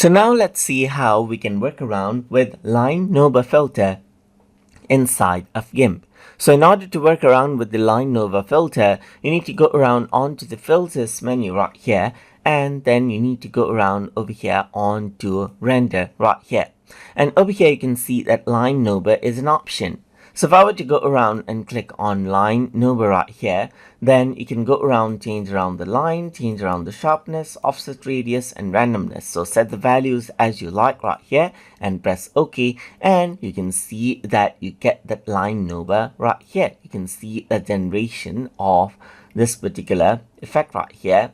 So now let's see how we can work around with line nova filter inside of GIMP. So in order to work around with the line nova filter, you need to go around onto the filters menu right here, and then you need to go around over here onto render right here. And over here you can see that line nova is an option. So if I were to go around and click on line nova right here, then you can go around, change around the line, change around the sharpness, offset radius, and randomness. So set the values as you like right here and press OK, and you can see that you get that line nova right here. You can see the generation of this particular effect right here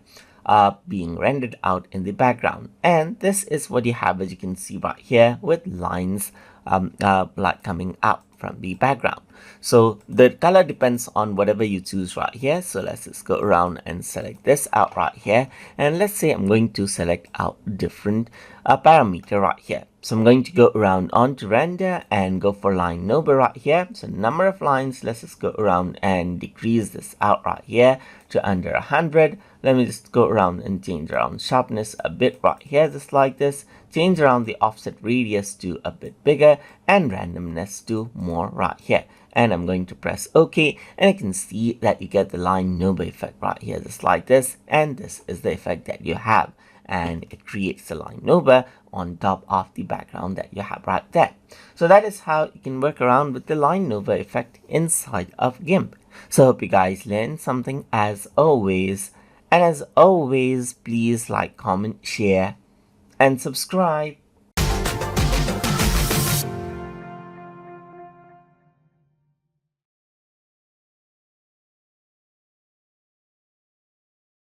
being rendered out in the background. And this is what you have, as you can see right here, with lines like coming out from the background. So the color depends on whatever you choose right here. So let's just go around and select this out right here, and let's say I'm going to select out different parameter right here. So I'm going to go around onto render and go for line nova right here. So number of lines, let's just go around and decrease this out right here to under 100. Let me just go around and change around sharpness a bit right here, just like this. Change around the offset radius to a bit bigger and randomness to more right here. And I'm going to press OK, and you can see that you get the line nova effect right here, just like this. And this is the effect that you have, and it creates the line nova on top of the background that you have right there. So that is how you can work around with the line nova effect inside of GIMP. So I hope you guys learned something as always. And as always, please like, comment, share, and subscribe.